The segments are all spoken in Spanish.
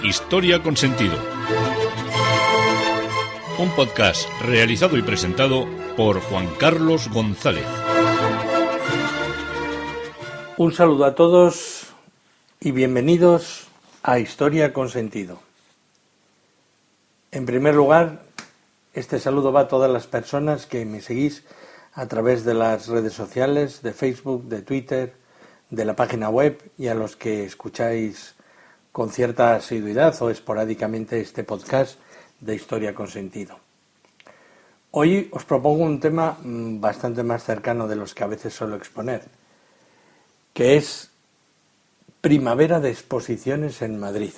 Historia con Sentido. Un podcast realizado y presentado por Juan Carlos González. Un saludo a todos y bienvenidos a Historia con Sentido. En primer lugar, este saludo va a todas las personas que me seguís a través de las redes sociales, de Facebook, de Twitter, de la página web, y a los que escucháis con cierta asiduidad o esporádicamente este podcast de Historia con Sentido. Hoy os propongo un tema bastante más cercano de los que a veces suelo exponer, que es primavera de exposiciones en Madrid.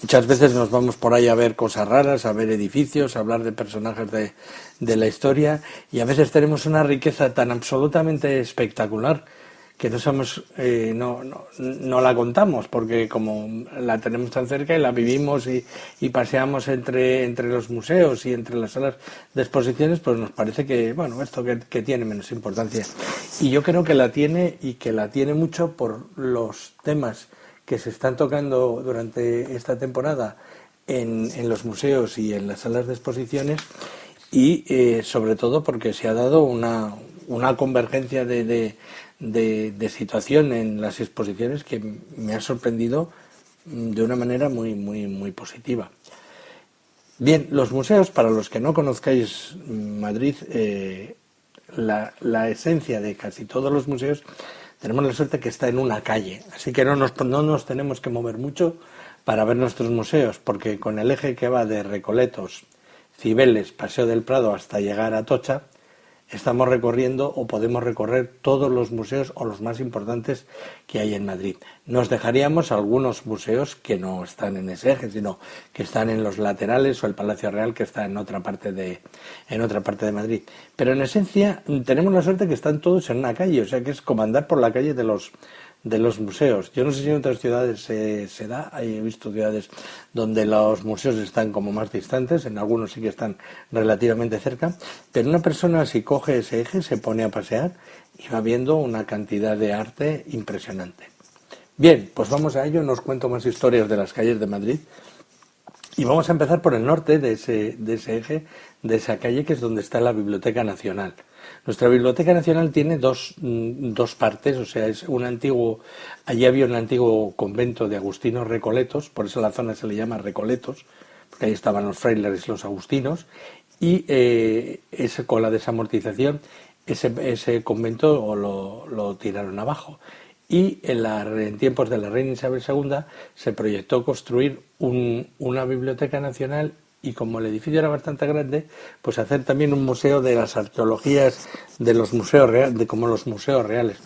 Muchas veces nos vamos por ahí a ver cosas raras, a ver edificios, a hablar de personajes de la historia, y a veces tenemos una riqueza tan absolutamente espectacular que no la contamos, porque como la tenemos tan cerca y la vivimos y paseamos entre los museos y entre las salas de exposiciones, pues nos parece que, bueno, esto que tiene menos importancia. Y yo creo que la tiene, y que la tiene mucho por los temas que se están tocando durante esta temporada en los museos y en las salas de exposiciones, y sobre todo porque se ha dado una convergencia de situación en las exposiciones que me ha sorprendido de una manera muy positiva. Bien, los museos, para los que no conozcáis Madrid, la esencia de casi todos los museos, tenemos la suerte que está en una calle, así que no nos tenemos que mover mucho para ver nuestros museos, porque con el eje que va de Recoletos, Cibeles, Paseo del Prado hasta llegar a Atocha, estamos recorriendo o podemos recorrer todos los museos o los más importantes que hay en Madrid. Nos dejaríamos algunos museos que no están en ese eje, sino que están en los laterales, o el Palacio Real, que está en otra parte de Madrid. Pero en esencia tenemos la suerte que están todos en una calle, o sea que es como andar por la calle de los museos. Yo no sé si en otras ciudades se da, he visto ciudades donde los museos están como más distantes, en algunos sí que están relativamente cerca, pero una persona, si coge ese eje, se pone a pasear y va viendo una cantidad de arte impresionante. Bien, pues vamos a ello, no os cuento más historias de las calles de Madrid, y vamos a empezar por el norte de ese eje, de esa calle, que es donde está la Biblioteca Nacional. Nuestra Biblioteca Nacional tiene dos partes, o sea, allí había un antiguo convento de agustinos recoletos, por eso la zona se le llama Recoletos, porque ahí estaban los frailes y los agustinos, y con la desamortización ese convento lo tiraron abajo. Y en tiempos de la reina Isabel II se proyectó construir una biblioteca nacional, y como el edificio era bastante grande, pues hacer también un museo de las arqueologías de los museos reales, como los museos reales.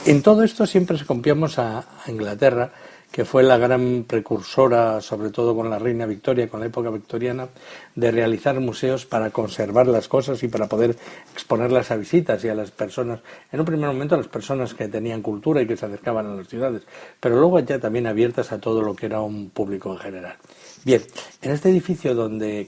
En todo esto siempre se copiamos a Inglaterra, que fue la gran precursora, sobre todo con la reina Victoria, con la época victoriana, de realizar museos para conservar las cosas y para poder exponerlas a visitas y a las personas, en un primer momento a las personas que tenían cultura y que se acercaban a las ciudades, pero luego ya también abiertas a todo lo que era un público en general. Bien, en este edificio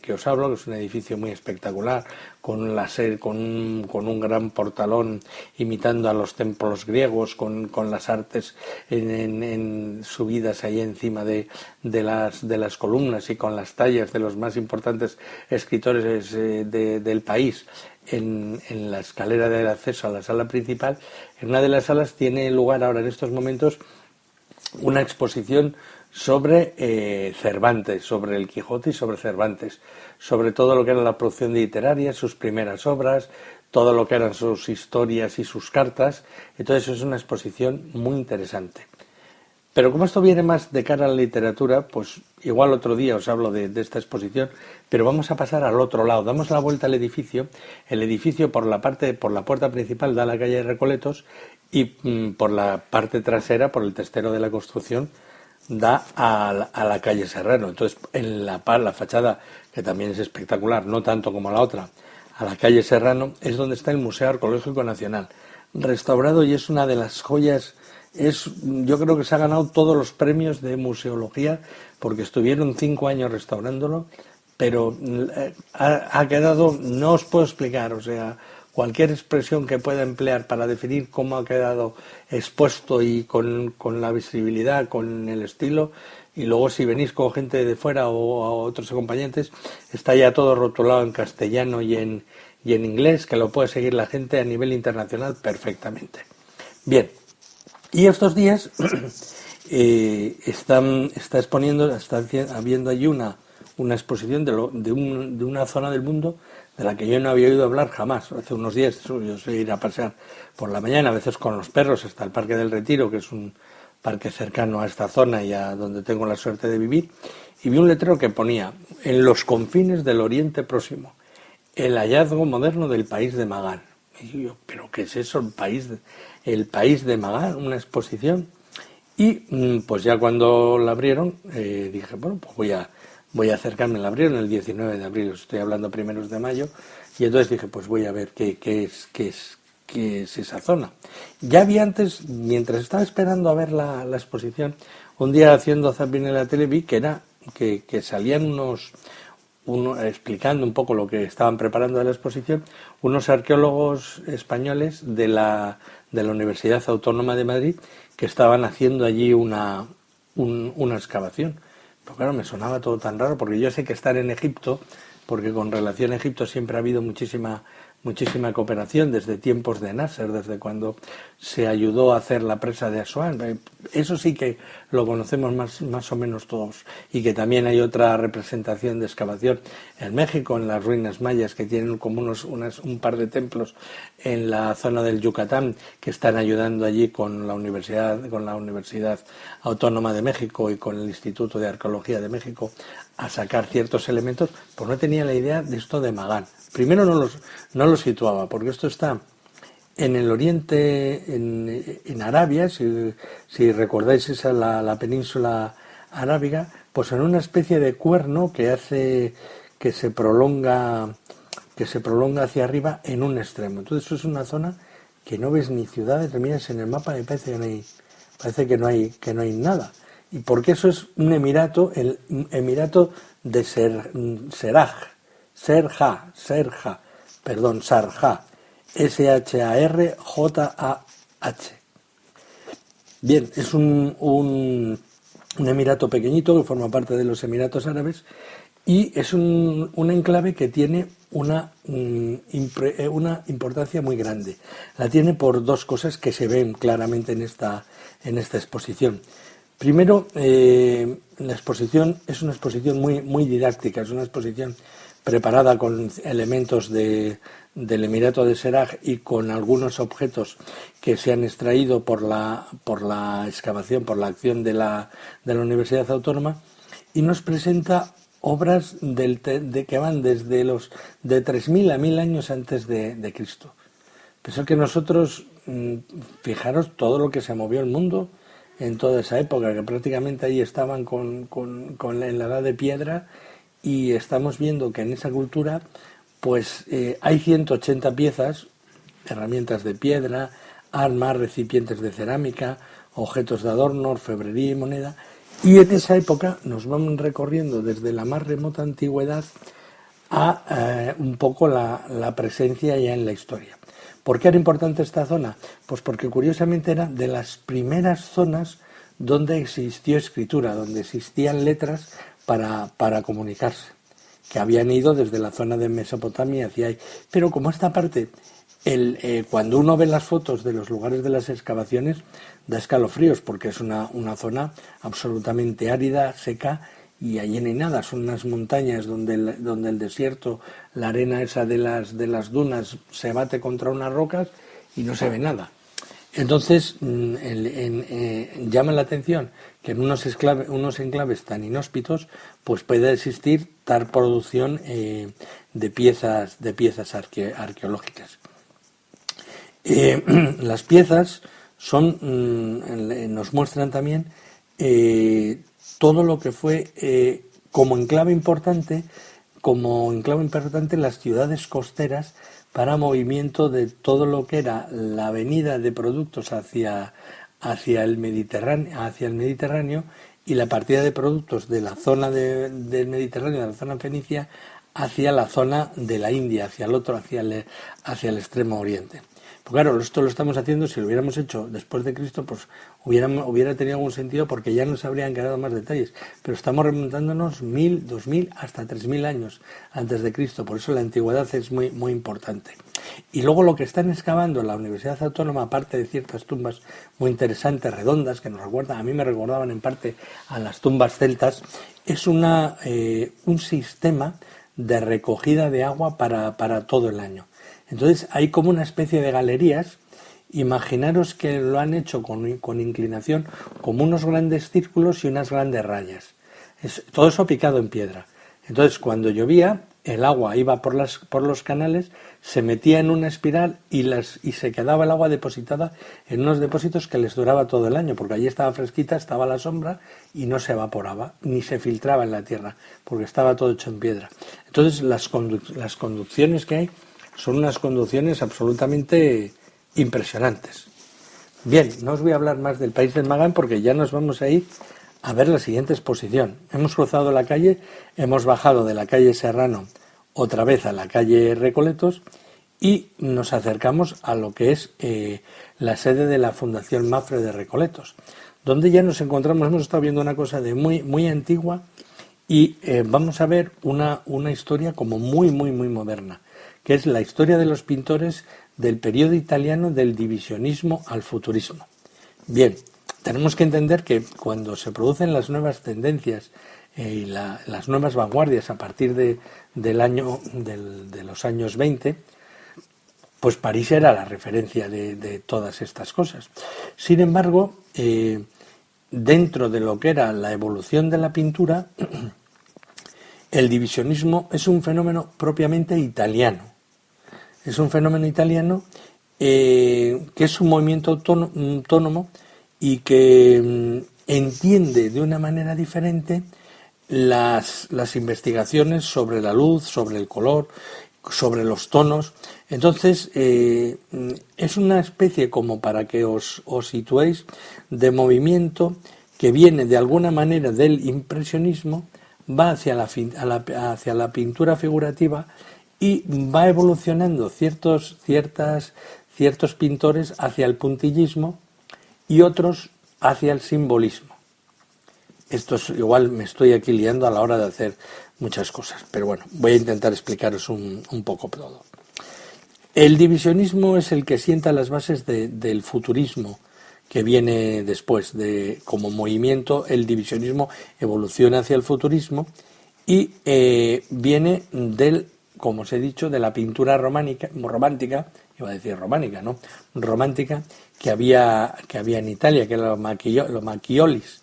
que os hablo, que es un edificio muy espectacular, con un gran portalón imitando a los templos griegos, con las artes en subidas ahí encima de las columnas, y con las tallas de los más importantes escritores del país en la escalera de acceso a la sala principal. En una de las salas tiene lugar ahora en estos momentos una exposición sobre Cervantes, sobre el Quijote y sobre Cervantes, sobre todo lo que era la producción literaria, sus primeras obras, todo lo que eran sus historias y sus cartas. Entonces es una exposición muy interesante. Pero como esto viene más de cara a la literatura, pues igual otro día os hablo de esta exposición, pero vamos a pasar al otro lado. Damos la vuelta al edificio. El edificio por la puerta principal da a la calle de Recoletos, y por la parte trasera, por el testero de la construcción, da a la calle Serrano. Entonces, en la fachada, que también es espectacular, no tanto como la otra, a la calle Serrano, es donde está el Museo Arqueológico Nacional, restaurado, y es una de las joyas. Yo creo que se ha ganado todos los premios de museología, porque estuvieron 5 años restaurándolo, pero ha quedado, no os puedo explicar, o sea, cualquier expresión que pueda emplear para definir cómo ha quedado expuesto y con la visibilidad, con el estilo. Y luego si venís con gente de fuera o a otros acompañantes, está ya todo rotulado en castellano y en inglés, que lo puede seguir la gente a nivel internacional perfectamente. Bien, y estos días está habiendo allí una exposición de una zona del mundo de la que yo no había oído hablar jamás. Hace unos días yo soy ir a pasear por la mañana, a veces con los perros, hasta el Parque del Retiro, que es un parque cercano a esta zona y a donde tengo la suerte de vivir, y vi un letrero que ponía: en los confines del Oriente Próximo, el hallazgo moderno del país de Magán. Y yo, ¿pero qué es eso? El país de Magán, una exposición. Y pues ya cuando la abrieron, dije, bueno, pues voy a acercarme. La abrieron el 19 de abril, estoy hablando primeros de mayo, y entonces dije, pues voy a ver qué es esa zona. Ya vi antes, mientras estaba esperando a ver la exposición, un día haciendo zapping en la tele vi que salían explicando un poco lo que estaban preparando de la exposición, unos arqueólogos españoles de la Universidad Autónoma de Madrid, que estaban haciendo allí una excavación. Pero claro, me sonaba todo tan raro, porque yo sé que estar en Egipto, porque con relación a Egipto siempre ha habido muchísima cooperación desde tiempos de Nasser, desde cuando se ayudó a hacer la presa de Asuán. Eso sí que lo conocemos más o menos todos. Y que también hay otra representación de excavación en México, en las ruinas mayas, que tienen como un par de templos en la zona del Yucatán, que están ayudando allí con la Universidad Autónoma de México y con el Instituto de Arqueología de México a sacar ciertos elementos. Pues no tenía la idea de esto de Magán. Primero no lo situaba, porque esto está en el oriente, en Arabia, si recordáis esa la península arábiga, pues en una especie de cuerno que hace que se prolonga hacia arriba en un extremo. Entonces eso es una zona que no ves ni ciudades, miras en el mapa y parece que no hay nada. Y porque eso es un emirato, el emirato de Sharjah, Sharjah. Bien, es un emirato pequeñito que forma parte de los Emiratos Árabes y es un enclave que tiene una importancia muy grande. La tiene por dos cosas que se ven claramente en esta exposición. Primero, la exposición es una exposición muy didáctica, es una exposición preparada con elementos del Emirato de Sharjah y con algunos objetos que se han extraído por la excavación, por la acción de la Universidad Autónoma, y nos presenta obras que van desde los de 3.000 a 1.000 años antes de Cristo. Pensad que nosotros, fijaros todo lo que se movió el mundo en toda esa época, que prácticamente ahí estaban en la edad de piedra, y estamos viendo que en esa cultura pues hay 180 piezas, herramientas de piedra, armas, recipientes de cerámica, objetos de adorno, orfebrería y moneda, y en esa época nos vamos recorriendo desde la más remota antigüedad a un poco la presencia ya en la historia. ¿Por qué era importante esta zona? Pues porque curiosamente era de las primeras zonas donde existió escritura, donde existían letras para comunicarse, que habían ido desde la zona de Mesopotamia hacia ahí. Pero como esta parte, cuando uno ve las fotos de los lugares de las excavaciones, da escalofríos, porque es una zona absolutamente árida, seca, y allí no hay nada. Son unas montañas donde el desierto, la arena esa de las dunas se bate contra unas rocas y no se ve nada. Entonces llama la atención que en unos enclaves tan inhóspitos pues puede existir tal producción de piezas arqueológicas. Las piezas nos muestran también todo lo que fue como enclave importante las ciudades costeras para movimiento de todo lo que era la venida de productos hacia el Mediterráneo y la partida de productos de la zona del Mediterráneo, de la zona fenicia, hacia la zona de la India, hacia el otro, hacia el extremo oriente. Pues claro, esto lo estamos haciendo, si lo hubiéramos hecho después de Cristo, pues hubiera tenido algún sentido porque ya nos habrían quedado más detalles. Pero estamos remontándonos 1000, 2000, hasta 3000 años antes de Cristo. Por eso la antigüedad es muy, muy importante. Y luego lo que están excavando en la Universidad Autónoma, aparte de ciertas tumbas muy interesantes, redondas, que nos recuerdan, a mí me recordaban en parte a las tumbas celtas, es un sistema de recogida de agua para todo el año. Entonces hay como una especie de galerías. Imaginaros que lo han hecho con inclinación, como unos grandes círculos y unas grandes rayas. Todo eso picado en piedra. Entonces cuando llovía, el agua iba por los canales, se metía en una espiral y se quedaba el agua depositada en unos depósitos que les duraba todo el año, porque allí estaba fresquita, estaba a la sombra y no se evaporaba, ni se filtraba en la tierra, porque estaba todo hecho en piedra. Entonces las conducciones que hay son unas conducciones absolutamente impresionantes. Bien, no os voy a hablar más del País del Magán porque ya nos vamos a ir a ver la siguiente exposición. Hemos cruzado la calle, hemos bajado de la calle Serrano otra vez a la calle Recoletos y nos acercamos a lo que es la sede de la Fundación Mapfre de Recoletos, donde ya nos encontramos, hemos estado viendo una cosa de muy, muy antigua y vamos a ver una historia como muy, muy, muy moderna, que es la historia de los pintores del periodo italiano del divisionismo al futurismo. Bien, tenemos que entender que cuando se producen las nuevas tendencias y las nuevas vanguardias a partir de los años 20, pues París era la referencia de todas estas cosas. Sin embargo, dentro de lo que era la evolución de la pintura, el divisionismo es un fenómeno propiamente italiano. Es un fenómeno italiano que es un movimiento autónomo y que entiende de una manera diferente las investigaciones sobre la luz, sobre el color, sobre los tonos. Entonces, es una especie, como para que os situéis, de movimiento que viene de alguna manera del impresionismo, va hacia la pintura figurativa y va evolucionando ciertos pintores hacia el puntillismo y otros hacia el simbolismo. Esto es, igual me estoy aquí liando a la hora de hacer muchas cosas, pero bueno, voy a intentar explicaros un poco todo. El divisionismo es el que sienta las bases del futurismo que viene después. Como movimiento, el divisionismo evoluciona hacia el futurismo y viene como os he dicho, de la pintura romántica, iba a decir románica, ¿no? Romántica que había en Italia, que era los Macciolis,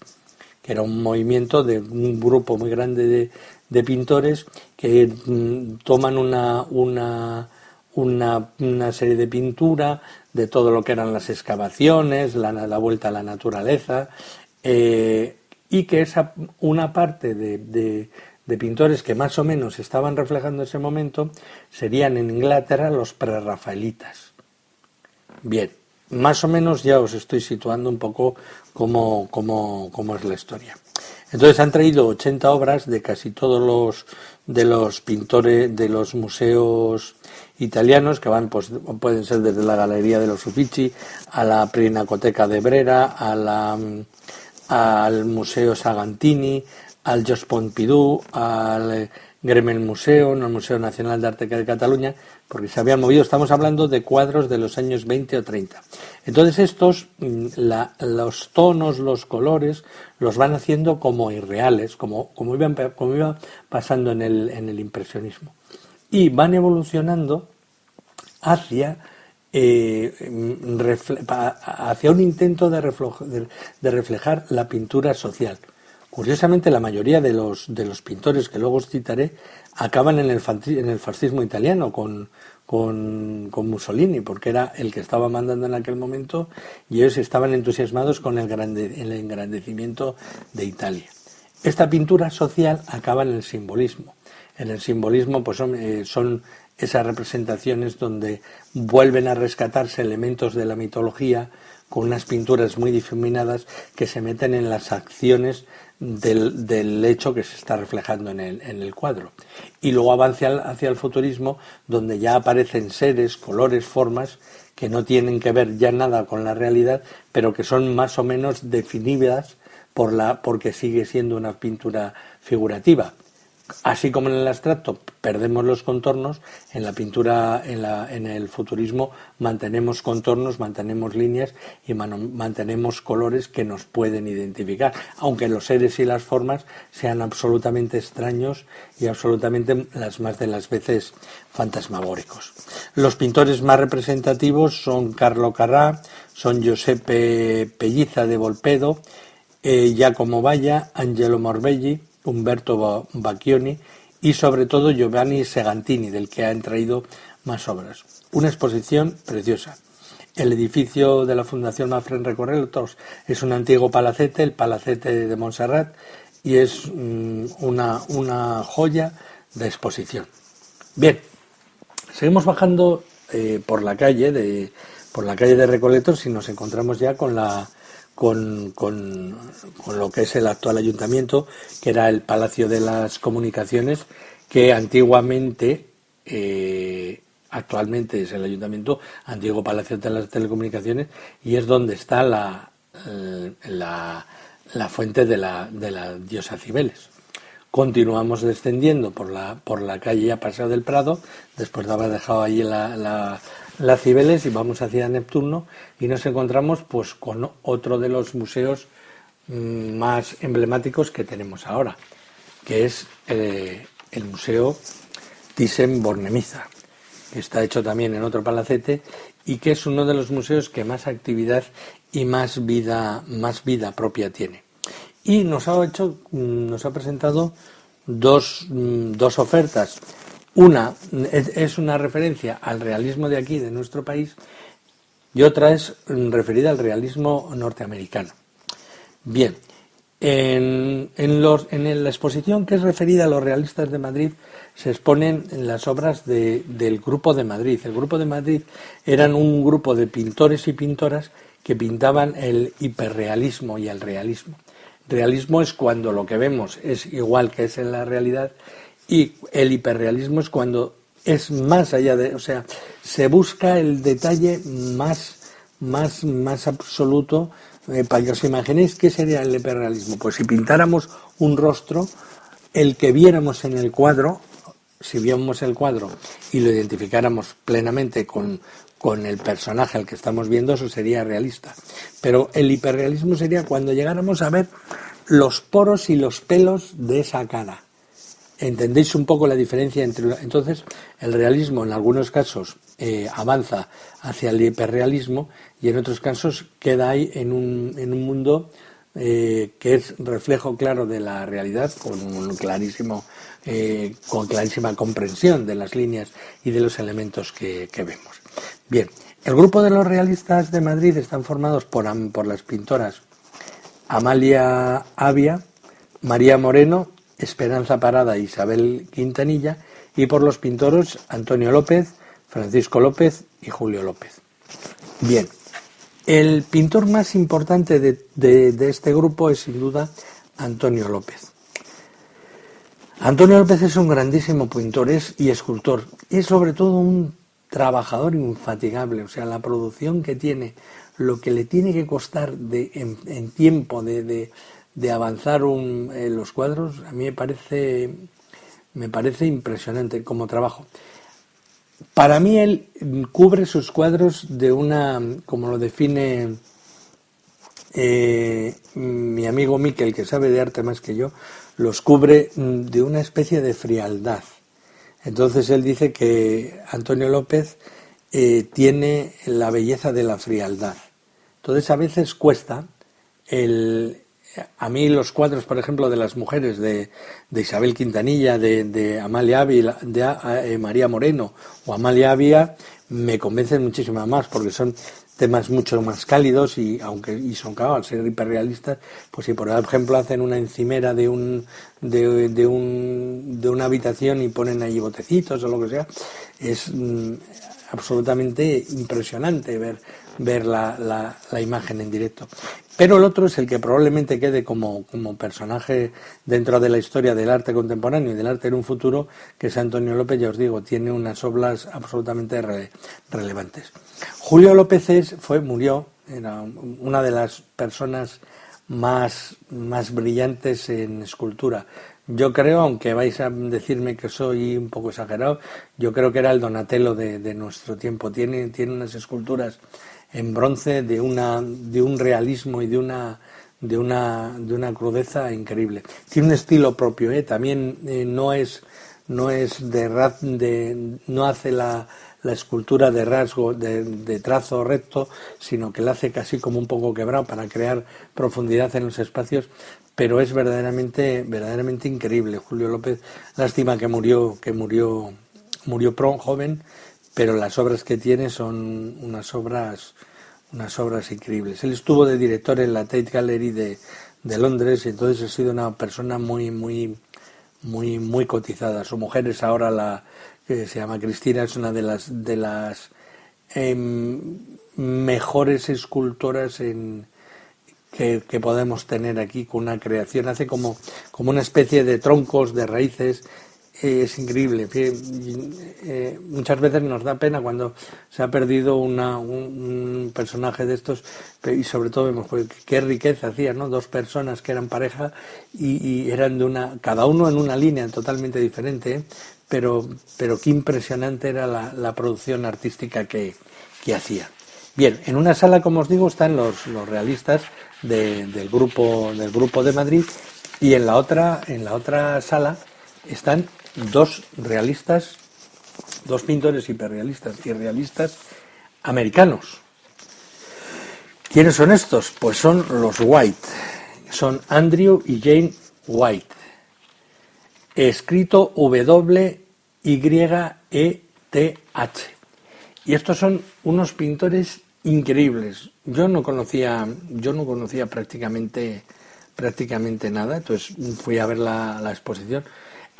que era un movimiento de un grupo muy grande de pintores que toman una serie de pintura de todo lo que eran las excavaciones, la vuelta a la naturaleza, y que una parte de pintores que más o menos estaban reflejando ese momento serían en Inglaterra los prerrafaelitas. Bien, más o menos ya os estoy situando un poco cómo es la historia. Entonces han traído 80 obras de casi todos los pintores de los museos italianos, que van, pues pueden ser desde la Galería de los Uffizi a la Pinacoteca de Brera, al Museo Sagantini, al Jos Pompidou, al Gremel Museo, al Museo Nacional de Arte de Cataluña, porque se habían movido. Estamos hablando de cuadros de los años 20 o 30. Entonces estos, los tonos, los colores, los van haciendo como irreales, como iba pasando en el impresionismo. Y van evolucionando hacia un intento de reflejar la pintura social. Curiosamente, la mayoría de los pintores que luego os citaré acaban en el fascismo italiano con Mussolini, porque era el que estaba mandando en aquel momento y ellos estaban entusiasmados con el engrandecimiento de Italia. Esta pintura social acaba en el simbolismo. En el simbolismo pues son esas representaciones donde vuelven a rescatarse elementos de la mitología, con unas pinturas muy difuminadas que se meten en las acciones del hecho que se está reflejando en el cuadro. Y luego avanza hacia el futurismo, donde ya aparecen seres, colores, formas que no tienen que ver ya nada con la realidad, pero que son más o menos definidas porque sigue siendo una pintura figurativa. Así como en el abstracto perdemos los contornos, en la pintura, en el futurismo mantenemos contornos, mantenemos líneas y mantenemos colores que nos pueden identificar, aunque los seres y las formas sean absolutamente extraños y absolutamente las más de las veces fantasmagóricos. Los pintores más representativos son Carlo Carrà, son Giuseppe Pelliza de Volpedo, Giacomo Balla, Angelo Morbelli, Umberto Bacchioni y sobre todo Giovanni Segantini, del que han traído más obras. Una exposición preciosa. El edificio de la Fundación Mapfre Recoletos es un antiguo palacete, el Palacete de Montserrat, y es una joya de exposición. Bien, seguimos bajando por la calle de Recoletos y nos encontramos ya con lo que es el actual ayuntamiento, que era el Palacio de las Comunicaciones, que antiguamente, actualmente es el ayuntamiento, antiguo Palacio de las Telecomunicaciones, y es donde está la fuente de la diosa Cibeles. Continuamos descendiendo por la calle a Paseo del Prado, después de haber dejado allí la Cibeles, y vamos hacia Neptuno y nos encontramos pues con otro de los museos más emblemáticos que tenemos ahora, que es el Museo Thyssen-Bornemisza, que está hecho también en otro palacete y que es uno de los museos que más actividad y más vida propia tiene. Y nos ha presentado dos ofertas. Una es una referencia al realismo de aquí, de nuestro país, y otra es referida al realismo norteamericano. Bien, en la exposición que es referida a los realistas de Madrid se exponen las obras del Grupo de Madrid. El Grupo de Madrid eran un grupo de pintores y pintoras que pintaban el hiperrealismo y el realismo. Realismo es cuando lo que vemos es igual que es en la realidad, y el hiperrealismo es cuando es más allá o sea, se busca el detalle más absoluto. Para que os imaginéis qué sería el hiperrealismo, pues si pintáramos un rostro, el que viéramos en el cuadro, si viéramos el cuadro y lo identificáramos plenamente con el personaje al que estamos viendo, eso sería realista. Pero el hiperrealismo sería cuando llegáramos a ver los poros y los pelos de esa cara. ¿Entendéis un poco la diferencia entre? Entonces, el realismo en algunos casos avanza hacia el hiperrealismo y en otros casos queda ahí en un mundo que es reflejo claro de la realidad, con clarísima comprensión de las líneas y de los elementos que vemos. Bien, el grupo de los realistas de Madrid están formados por las pintoras Amalia Avia, María Moreno, Esperanza Parada e Isabel Quintanilla, y por los pintores Antonio López, Francisco López y Julio López. Bien, el pintor más importante de este grupo es sin duda Antonio López. Antonio López es un grandísimo pintor y escultor, y es sobre todo un trabajador infatigable. O sea, la producción que tiene, lo que le tiene que costar en tiempo de avanzar los cuadros, a mí me parece impresionante como trabajo. Para mí él cubre sus cuadros de una, como lo define mi amigo Miquel, que sabe de arte más que yo, los cubre de una especie de frialdad. Entonces él dice que Antonio López tiene la belleza de la frialdad. Entonces a veces cuesta a mí los cuadros, por ejemplo, de las mujeres de Isabel Quintanilla, de Amalia Ávila, de María Moreno o Amalia Ávila, me convencen muchísimo más porque son temas mucho más cálidos y son, claro, al ser hiperrealistas, pues si por ejemplo hacen una encimera de una habitación y ponen allí botecitos o lo que sea, es absolutamente impresionante ver ver la imagen en directo. Pero el otro es el que probablemente quede como personaje dentro de la historia del arte contemporáneo y del arte en un futuro, que es Antonio López. Ya os digo, tiene unas obras absolutamente relevantes. Julio López murió, era una de las personas más brillantes en escultura. Yo creo, aunque vais a decirme que soy un poco exagerado, yo creo que era el Donatello de nuestro tiempo. Tiene unas esculturas en bronce de un realismo y de una crudeza increíble. Tiene un estilo propio, también no hace la escultura de rasgo, de trazo recto, sino que la hace casi como un poco quebrado para crear profundidad en los espacios, pero es verdaderamente increíble. Julio López, lástima que murió joven, pero las obras que tiene son unas obras increíbles. Él estuvo de director en la Tate Gallery de Londres, y entonces ha sido una persona muy cotizada. Su mujer es ahora que se llama Cristina, es una de las mejores escultoras que podemos tener aquí, con una creación. Hace como una especie de troncos, de raíces. Es increíble. Muchas veces nos da pena cuando se ha perdido un personaje de estos, y sobre todo vemos qué riqueza hacía, ¿no? Dos personas que eran pareja y eran cada uno en una línea totalmente diferente, pero qué impresionante era la producción artística que hacía. Bien, en una sala, como os digo, están los realistas del grupo de Madrid, y en la otra sala están dos pintores hiperrealistas y realistas americanos. ¿Quiénes son estos? Pues son los White, son Andrew y Jane White, escrito W-Y-E-T-H, y estos son unos pintores increíbles. Yo no conocía prácticamente nada, entonces fui a ver la exposición.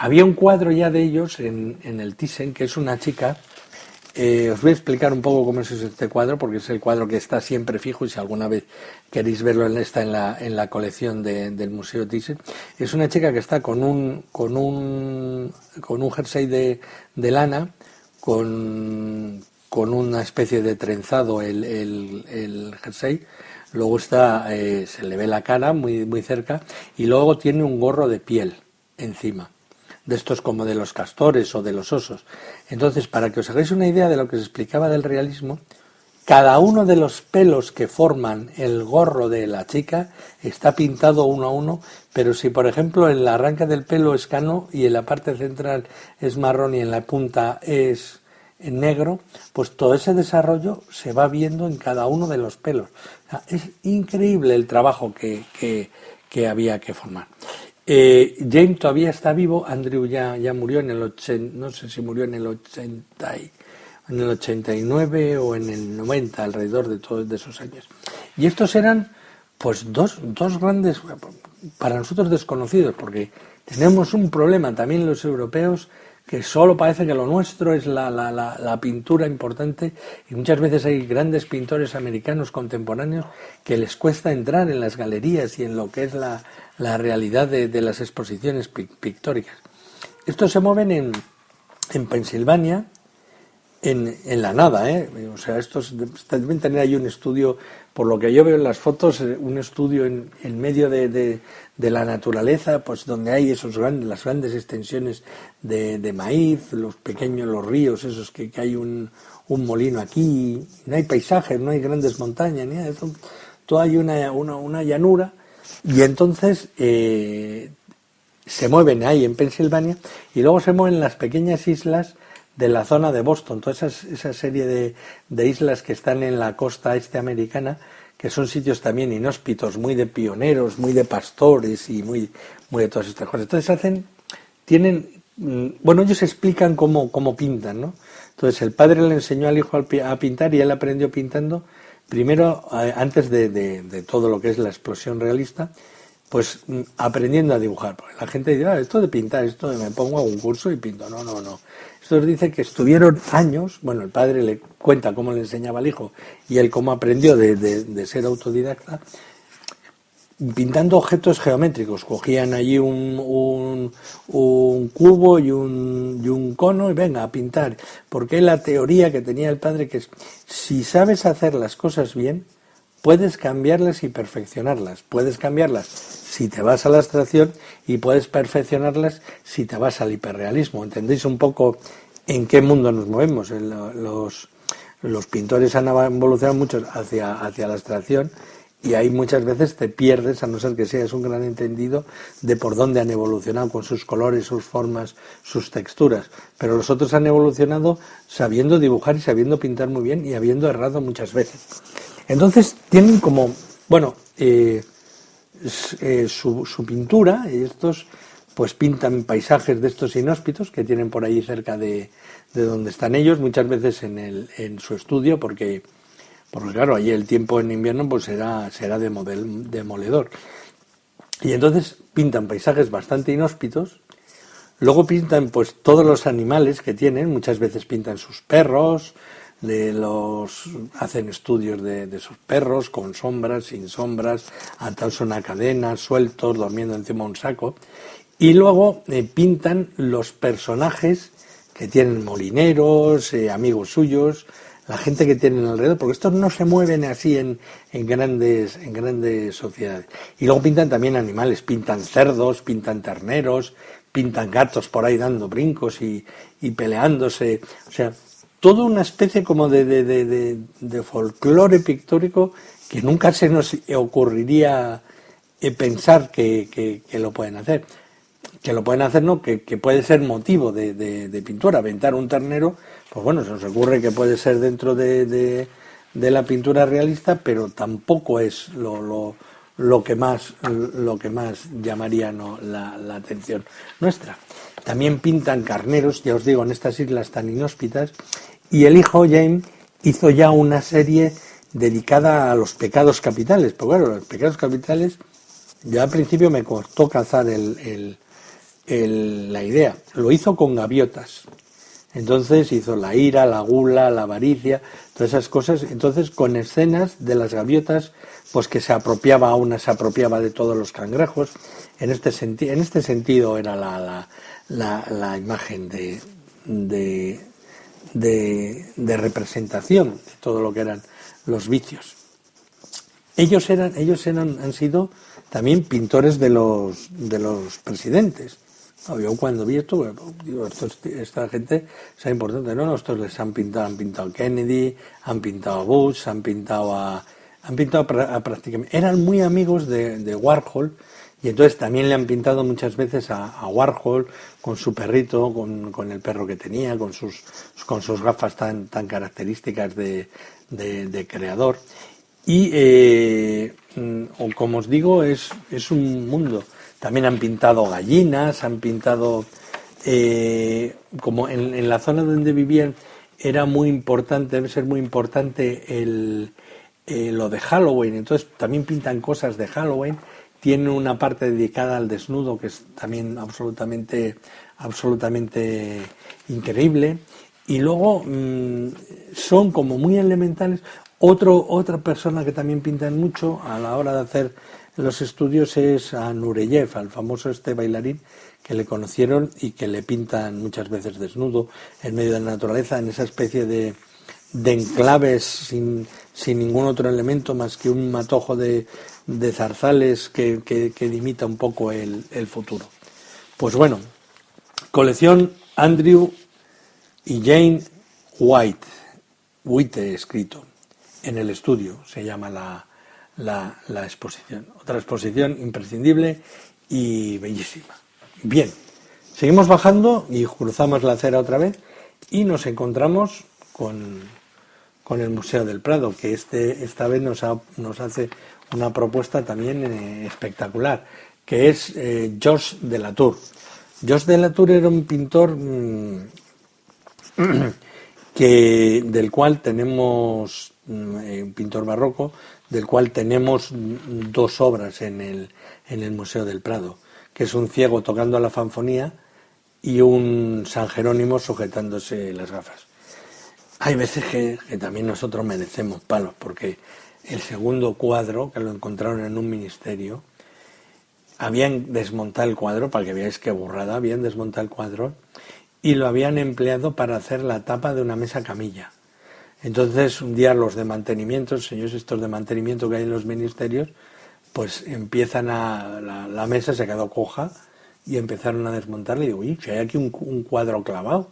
Había un cuadro ya de ellos en el Thyssen, que es una chica. Os voy a explicar un poco cómo es este cuadro, porque es el cuadro que está siempre fijo, y si alguna vez queréis verlo, está en la colección del Museo Thyssen. Es una chica que está con un jersey de lana, con una especie de trenzado el jersey. Luego se le ve la cara muy cerca, y luego tiene un gorro de piel encima, de estos como de los castores o de los osos. Entonces, para que os hagáis una idea de lo que se explicaba del realismo, cada uno de los pelos que forman el gorro de la chica está pintado uno a uno, pero si por ejemplo en la arranca del pelo es cano y en la parte central es marrón y en la punta es negro, pues todo ese desarrollo se va viendo en cada uno de los pelos. O sea, es increíble el trabajo que había que formar. James todavía está vivo. Andrew ya murió no sé si murió en el 89 o en el 90, alrededor de todos esos años. Y estos eran pues dos grandes, para nosotros desconocidos, porque tenemos un problema también los europeos, que solo parece que lo nuestro es la pintura importante, y muchas veces hay grandes pintores americanos contemporáneos que les cuesta entrar en las galerías y en lo que es la realidad de las exposiciones pictóricas. Estos se mueven en Pensilvania, en la nada, o sea, estos deben tener ahí un estudio, por lo que yo veo en las fotos, un estudio en medio de la naturaleza, pues donde hay las grandes extensiones de maíz, los ríos esos que hay un molino aquí, no hay paisajes, no hay grandes montañas, ni nada, todo hay una llanura, y entonces se mueven ahí en Pensilvania, y luego se mueven las pequeñas islas de la zona de Boston, toda esa serie de islas que están en la costa este americana, que son sitios también inhóspitos, muy de pioneros, muy de pastores y muy de todas estas cosas. Entonces ellos explican cómo pintan, ¿no? Entonces el padre le enseñó al hijo a pintar, y él aprendió pintando, primero, antes de todo lo que es la explosión realista, Pues aprendiendo a dibujar. Porque la gente dice, esto de pintar, esto de me pongo a un curso y pinto. No, no, no. Esto dice que estuvieron años, bueno, el padre le cuenta cómo le enseñaba al hijo y él cómo aprendió de ser autodidacta, pintando objetos geométricos. Cogían allí un cubo y un cono y venga a pintar. Porque la teoría que tenía el padre que es, si sabes hacer las cosas bien, puedes cambiarlas y perfeccionarlas. Puedes cambiarlas si te vas a la abstracción y puedes perfeccionarlas si te vas al hiperrealismo. ¿Entendéis un poco en qué mundo nos movemos? Los pintores han evolucionado mucho hacia la abstracción y ahí muchas veces te pierdes, a no ser que seas un gran entendido de por dónde han evolucionado con sus colores, sus formas, sus texturas. Pero los otros han evolucionado sabiendo dibujar y sabiendo pintar muy bien y habiendo errado muchas veces. Entonces tienen como, bueno, su pintura, y estos pues pintan paisajes de estos inhóspitos que tienen por ahí cerca de donde están ellos, muchas veces en su estudio, porque claro, allí el tiempo en invierno pues será demoledor. Y entonces pintan paisajes bastante inhóspitos, luego pintan pues todos los animales que tienen, muchas veces pintan sus perros, hacen estudios de sus perros, con sombras, sin sombras, atados a una cadena, sueltos, durmiendo encima de un saco, y luego pintan los personajes que tienen molineros, amigos suyos, la gente que tienen alrededor, porque estos no se mueven así en grandes sociedades. Y luego pintan también animales, pintan cerdos, pintan terneros, pintan gatos por ahí dando brincos y peleándose, o sea, toda una especie como de folclore pictórico que nunca se nos ocurriría pensar que lo pueden hacer. Que lo pueden hacer, no, que puede ser motivo de pintura. Aventar un ternero, pues bueno, se nos ocurre que puede ser dentro de la pintura realista, pero tampoco es lo que más llamaría la atención nuestra. También pintan carneros, ya os digo, en estas islas tan inhóspitas, y el hijo James hizo ya una serie dedicada a los pecados capitales. Pues bueno, los pecados capitales, ya al principio me costó cazar la idea. Lo hizo con gaviotas. Entonces hizo la ira, la gula, la avaricia, todas esas cosas. Entonces con escenas de las gaviotas, pues que se apropiaba de todos los cangrejos. En este sentido era la imagen de representación de todo lo que eran los vicios. Ellos han sido también pintores de los presidentes. Yo cuando vi esto, digo, esta gente es importante, ¿no? Estos les han pintado a Kennedy, han pintado a Bush, han pintado a prácticamente. Eran muy amigos de Warhol, y entonces también le han pintado muchas veces a Warhol con su perrito, con el perro que tenía, con sus gafas tan características de creador. Y como os digo, es un mundo. También han pintado gallinas, han pintado, como en la zona donde vivían era muy importante, debe ser muy importante lo de Halloween. Entonces también pintan cosas de Halloween. Tiene una parte dedicada al desnudo que es también absolutamente increíble. Y luego son como muy elementales. Otra persona que también pintan mucho a la hora de hacer los estudios es a Nureyev, al famoso bailarín que le conocieron y que le pintan muchas veces desnudo en medio de la naturaleza, en esa especie de enclaves sin ningún otro elemento más que un matojo de zarzales que limita un poco el futuro. Pues bueno, colección Andrew y Jane White escrito en el estudio, se llama la exposición. Otra exposición imprescindible y bellísima. Bien, seguimos bajando y cruzamos la acera otra vez y nos encontramos con el Museo del Prado, que esta vez nos hace una propuesta también espectacular, que es Georges de Latour. Georges de Latour era un pintor del cual tenemos, un pintor barroco, del cual tenemos dos obras en el Museo del Prado, que es un ciego tocando la fanfonía y un San Jerónimo sujetándose las gafas. Hay veces que también nosotros merecemos palos, porque el segundo cuadro, que lo encontraron en un ministerio, habían desmontado el cuadro, para que veáis qué burrada, habían desmontado el cuadro y lo habían empleado para hacer la tapa de una mesa camilla. Entonces un día los de mantenimiento, señores estos de mantenimiento que hay en los ministerios, pues empiezan la mesa se quedó coja y empezaron a desmontarla y digo, uy, si hay aquí un cuadro clavado.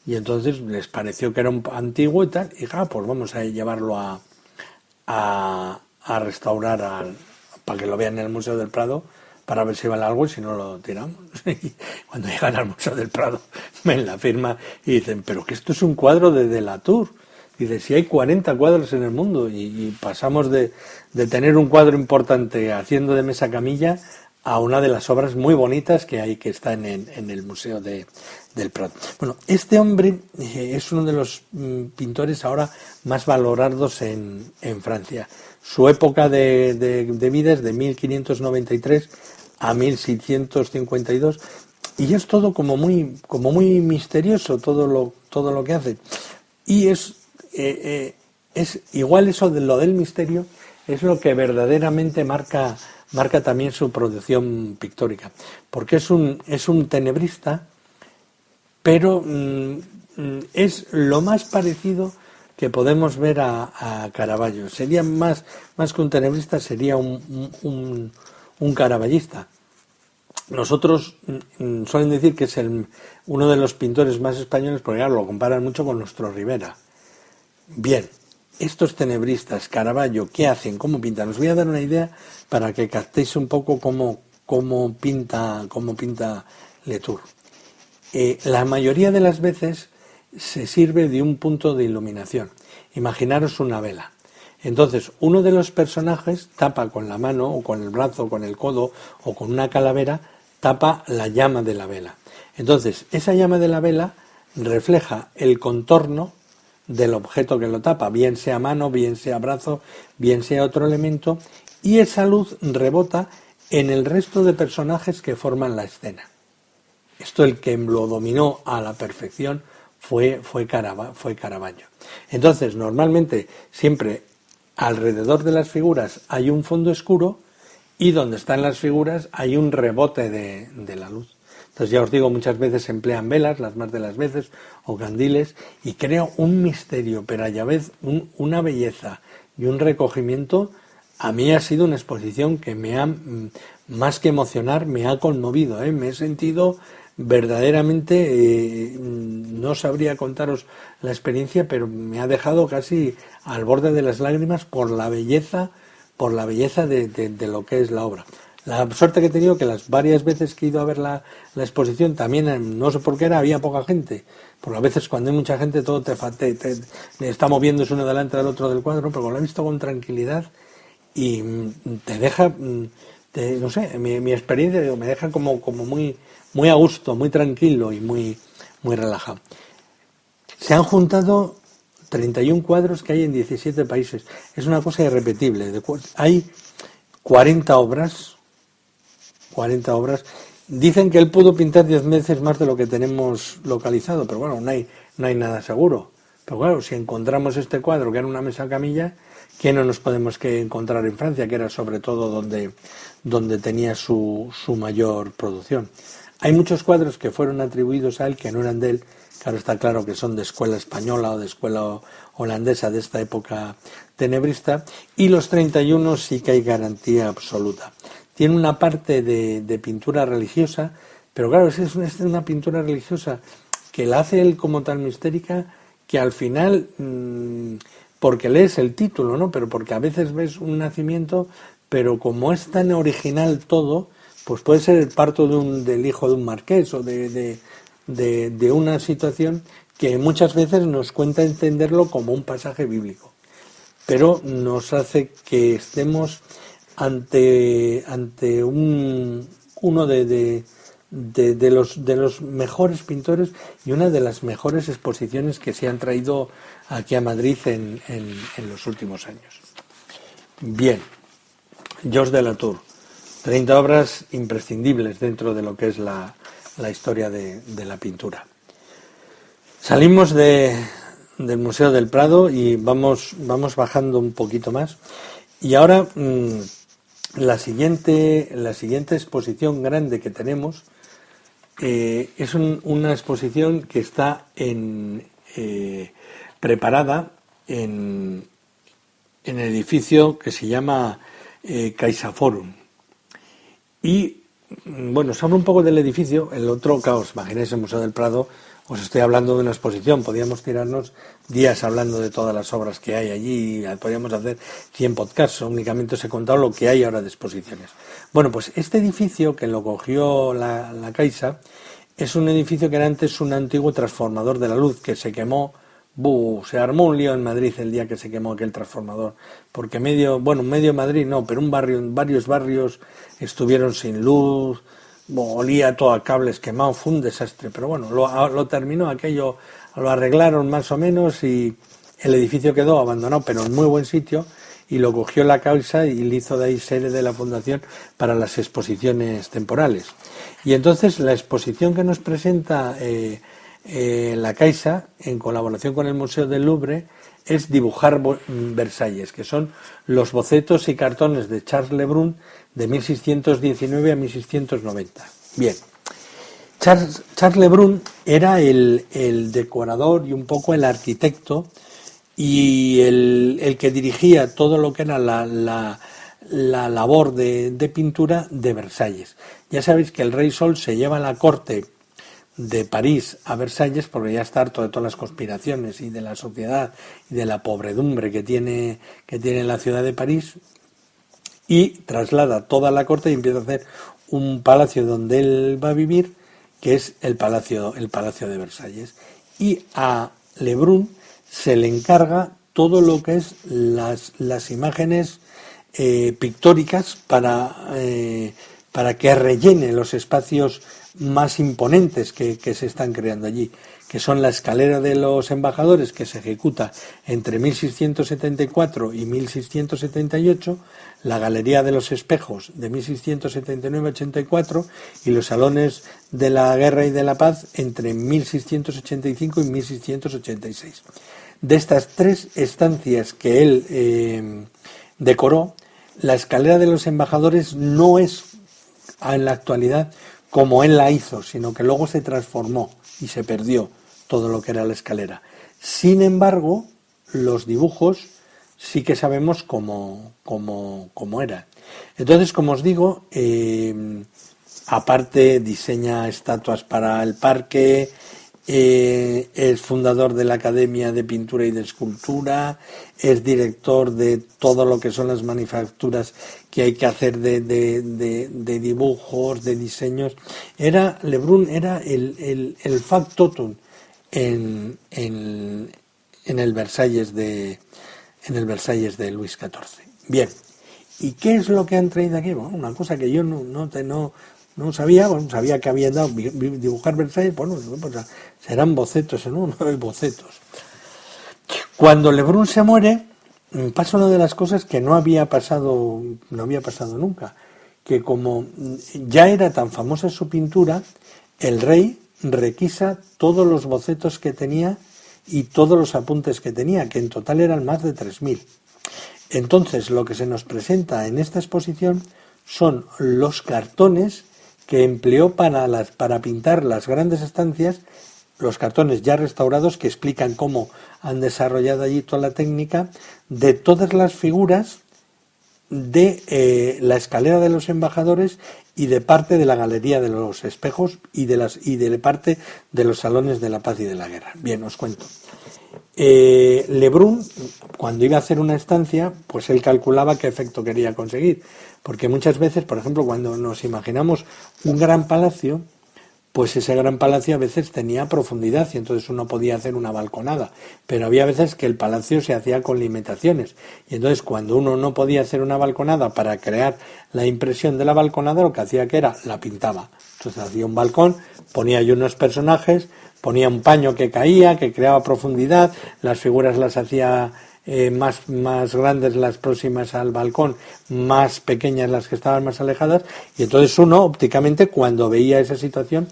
Y entonces les pareció que era un antiguo y tal, y pues vamos a llevarlo a restaurar para que lo vean en el Museo del Prado, para ver si vale algo y si no lo tiramos. Y cuando llegan al Museo del Prado ven la firma y dicen, pero que esto es un cuadro de Delatour. Dice, si hay 40 cuadros en el mundo y pasamos de tener un cuadro importante haciendo de mesa camilla a una de las obras muy bonitas que hay, que está en el Museo del Prado. Bueno, este hombre es uno de los pintores ahora más valorados en Francia. Su época de vida es de 1593 a 1652 y es todo como muy misterioso todo lo que hace. Y es igual eso de lo del misterio es lo que verdaderamente marca también su producción pictórica, porque es un tenebrista, pero es lo más parecido que podemos ver a Caravaggio. Sería más que un tenebrista, sería un caravallista. Nosotros suelen decir que es uno de los pintores más españoles, porque claro, lo comparan mucho con nuestro Rivera. Bien, estos tenebristas, Caravaggio, ¿qué hacen? ¿Cómo pintan? Os voy a dar una idea para que captéis un poco cómo pinta Latour. La mayoría de las veces se sirve de un punto de iluminación. Imaginaros una vela. Entonces, uno de los personajes tapa con la mano, o con el brazo, o con el codo, o con una calavera, tapa la llama de la vela. Entonces, esa llama de la vela refleja el contorno del objeto que lo tapa, bien sea mano, bien sea brazo, bien sea otro elemento, y esa luz rebota en el resto de personajes que forman la escena. Esto el que lo dominó a la perfección fue Caravaggio. Entonces, normalmente, siempre alrededor de las figuras hay un fondo oscuro y donde están las figuras hay un rebote de la luz. Entonces ya os digo, muchas veces se emplean velas, las más de las veces, o candiles, y crea un misterio, pero a la vez una belleza y un recogimiento. A mí ha sido una exposición que me ha, más que emocionar, me ha conmovido, me he sentido verdaderamente, no sabría contaros la experiencia, pero me ha dejado casi al borde de las lágrimas por la belleza de lo que es la obra. La suerte que he tenido que las varias veces que he ido a ver la exposición, también no sé por qué había poca gente, porque a veces cuando hay mucha gente todo te está moviéndose uno delante del otro del cuadro, pero lo he visto con tranquilidad y te deja, no sé, mi experiencia me deja como muy a gusto, muy tranquilo y muy relajado. Se han juntado 31 cuadros que hay en 17 países. Es una cosa irrepetible. Hay 40 obras. Dicen que él pudo pintar 10 veces más de lo que tenemos localizado, pero bueno, no hay nada seguro. Pero claro, si encontramos este cuadro, que era una mesa camilla, ¿qué no nos podemos que encontrar en Francia, que era sobre todo donde tenía su mayor producción? Hay muchos cuadros que fueron atribuidos a él que no eran de él. Claro, está claro que son de escuela española o de escuela holandesa de esta época tenebrista, y los 31 sí que hay garantía absoluta. Tiene una parte de pintura religiosa, pero claro, es una pintura religiosa que la hace él como tan mistérica que al final, porque lees el título, ¿no? Pero porque a veces ves un nacimiento, pero como es tan original todo, pues puede ser el parto del hijo de un marqués o de una situación que muchas veces nos cuenta entenderlo como un pasaje bíblico, pero nos hace que estemos ante uno de los mejores pintores y una de las mejores exposiciones que se han traído aquí a Madrid en los últimos años. Bien, Georges de Latour, 30 obras imprescindibles dentro de lo que es la historia de la pintura. Salimos del Museo del Prado y vamos bajando un poquito más. Y ahora la siguiente exposición grande que tenemos es una exposición que está preparada en el edificio que se llama CaixaForum. Y bueno, os hablo un poco del edificio. El otro, claro, os imagináis el Museo del Prado, os estoy hablando de una exposición. Podríamos tirarnos días hablando de todas las obras que hay allí, podríamos hacer 100 podcasts, únicamente os he contado lo que hay ahora de exposiciones. Bueno, pues este edificio que lo cogió la Caixa es un edificio que era antes un antiguo transformador de la luz que se quemó. Se armó un lío en Madrid el día que se quemó aquel transformador, porque medio Madrid no, pero varios barrios estuvieron sin luz, olía todo a cables quemados, fue un desastre, pero bueno, lo terminó aquello, lo arreglaron más o menos y el edificio quedó abandonado, pero en muy buen sitio, y lo cogió la Caixa y le hizo de ahí sede de la fundación para las exposiciones temporales. Y entonces la exposición que nos presenta la Caixa, en colaboración con el Museo del Louvre, es Dibujar Versalles, que son los bocetos y cartones de Charles Le Brun de 1619 a 1690. Bien, Charles Le Brun era el decorador y un poco el arquitecto y el que dirigía todo lo que era la labor de pintura de Versalles. Ya sabéis que el Rey Sol se lleva a la corte de París a Versalles porque ya está harto de todas las conspiraciones y de la sociedad y de la pobredumbre que tiene la ciudad de París, y traslada toda la corte y empieza a hacer un palacio donde él va a vivir, que es el palacio de Versalles. Y a Le Brun se le encarga todo lo que es las imágenes pictóricas para que rellene los espacios más imponentes que se están creando allí, que son la escalera de los embajadores, que se ejecuta entre 1674 y 1678, la galería de los espejos de 1679-84 y los salones de la guerra y de la paz entre 1685 y 1686. De estas tres estancias que él decoró, la escalera de los embajadores no es en la actualidad como él la hizo, sino que luego se transformó y se perdió todo lo que era la escalera. Sin embargo, los dibujos sí que sabemos cómo era. Entonces, como os digo, aparte diseña estatuas para el parque, es fundador de la Academia de Pintura y de Escultura, es director de todo lo que son las manufacturas que hay que hacer de dibujos, de diseños. Le Brun era el factotum en el Versalles de Luis XIV. Bien, ¿y qué es lo que han traído aquí? Bueno, una cosa que yo no sabía. Bueno, sabía que habían dado dibujar Versalles. Bueno, pues serán bocetos, ¿no? Bocetos. Cuando Le Brun se muere, pasa una de las cosas que no había pasado nunca, que como ya era tan famosa su pintura, el rey requisa todos los bocetos que tenía y todos los apuntes que tenía, que en total eran más de 3.000. Entonces, lo que se nos presenta en esta exposición son los cartones que empleó para pintar las grandes estancias, los cartones ya restaurados que explican cómo han desarrollado allí toda la técnica de todas las figuras de la escalera de los embajadores y de parte de la galería de los espejos y de parte de los salones de la paz y de la guerra. Bien, os cuento. Le Brun, cuando iba a hacer una estancia, pues él calculaba qué efecto quería conseguir, porque muchas veces, por ejemplo, cuando nos imaginamos un gran palacio, pues ese gran palacio a veces tenía profundidad y entonces uno podía hacer una balconada, pero había veces que el palacio se hacía con limitaciones y entonces cuando uno no podía hacer una balconada para crear la impresión de la balconada, lo que hacía que era la pintaba. Entonces hacía un balcón, ponía ahí unos personajes, ponía un paño que caía, que creaba profundidad, las figuras las hacía más grandes las próximas al balcón, más pequeñas las que estaban más alejadas, y entonces uno ópticamente cuando veía esa situación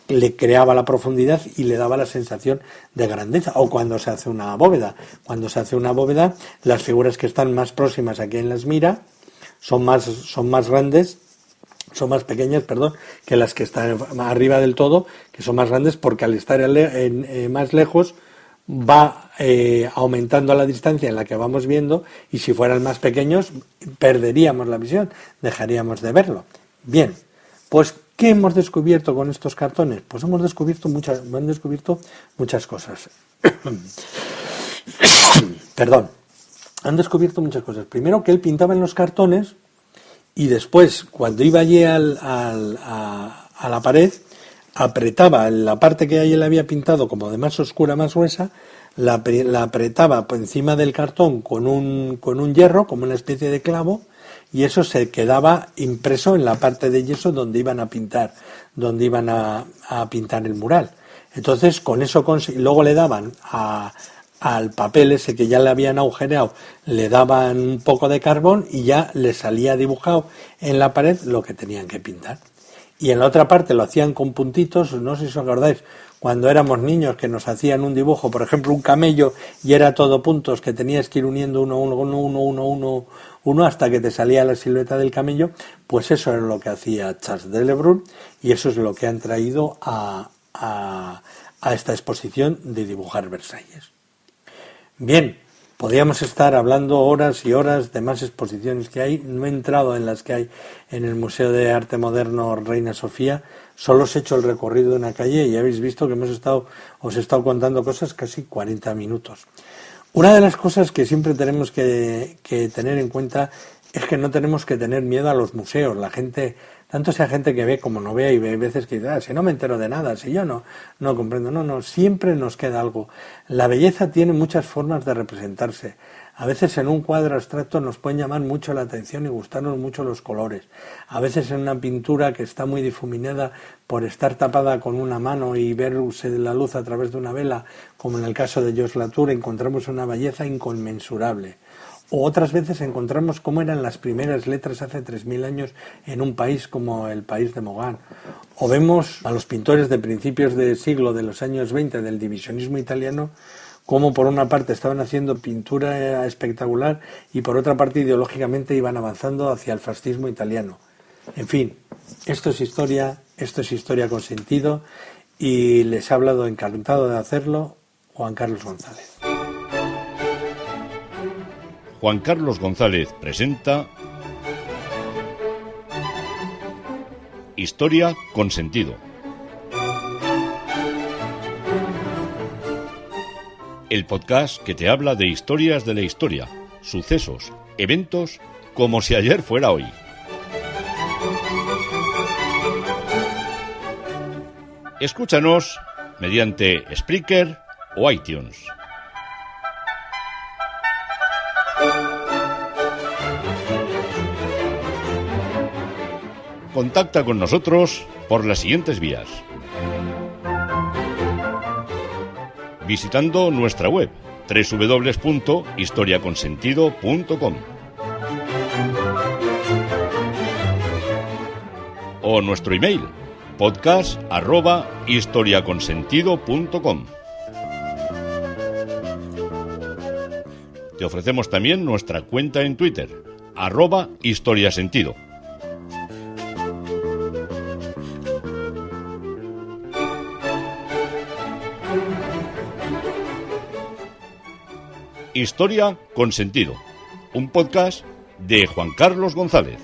le creaba la profundidad y le daba la sensación de grandeza. O cuando se hace una bóveda, las figuras que están más próximas a quien las mira son más pequeñas, que las que están arriba del todo, que son más grandes, porque al estar más lejos va aumentando la distancia en la que vamos viendo, y si fueran más pequeños perderíamos la visión, dejaríamos de verlo. Bien, pues ¿qué hemos descubierto con estos cartones? Pues han descubierto muchas cosas. Perdón. Han descubierto muchas cosas. Primero, que él pintaba en los cartones y después, cuando iba allí a la pared, apretaba la parte que él había pintado como de más oscura, más gruesa, la apretaba por encima del cartón con un hierro, como una especie de clavo, y eso se quedaba impreso en la parte de yeso donde iban a pintar el mural. Entonces, con eso luego le daban al papel ese que ya le habían agujereado, le daban un poco de carbón y ya le salía dibujado en la pared lo que tenían que pintar. Y en la otra parte lo hacían con puntitos, no sé si os acordáis, cuando éramos niños que nos hacían un dibujo, por ejemplo un camello, y era todo puntos que tenías que ir uniendo uno hasta que te salía la silueta del camello. Pues eso era lo que hacía Charles de Lebrun, y eso es lo que han traído a esta exposición de dibujar Versalles. Bien, podríamos estar hablando horas y horas de más exposiciones que hay. No he entrado en las que hay en el Museo de Arte Moderno Reina Sofía, solo os he hecho el recorrido de una calle y habéis visto que os he estado contando cosas casi 40 minutos. Una de las cosas que siempre tenemos que tener en cuenta es que no tenemos que tener miedo a los museos. La gente, tanto sea gente que ve como no ve, y ve veces que dice, si no me entero de nada, si yo no comprendo. No, siempre nos queda algo. La belleza tiene muchas formas de representarse. A veces en un cuadro abstracto nos pueden llamar mucho la atención y gustarnos mucho los colores. A veces en una pintura que está muy difuminada por estar tapada con una mano y verse la luz a través de una vela, como en el caso de Georges Latour, encontramos una belleza inconmensurable. O otras veces encontramos cómo eran las primeras letras hace 3.000 años en un país como el país de Mogán. O vemos a los pintores de principios de siglo, de los años 20, del divisionismo italiano, cómo por una parte estaban haciendo pintura espectacular y por otra parte ideológicamente iban avanzando hacia el fascismo italiano. En fin, esto es historia con sentido, y les ha hablado, encantado de hacerlo, Juan Carlos González. Juan Carlos González presenta Historia con sentido. El podcast que te habla de historias de la historia, sucesos, eventos, como si ayer fuera hoy. Escúchanos mediante Spreaker o iTunes. Contacta con nosotros por las siguientes vías: visitando nuestra web www.historiaconsentido.com o nuestro email podcast@historiaconsentido.com. Te ofrecemos también nuestra cuenta en Twitter @historiasentido. Historia con sentido, un podcast de Juan Carlos González.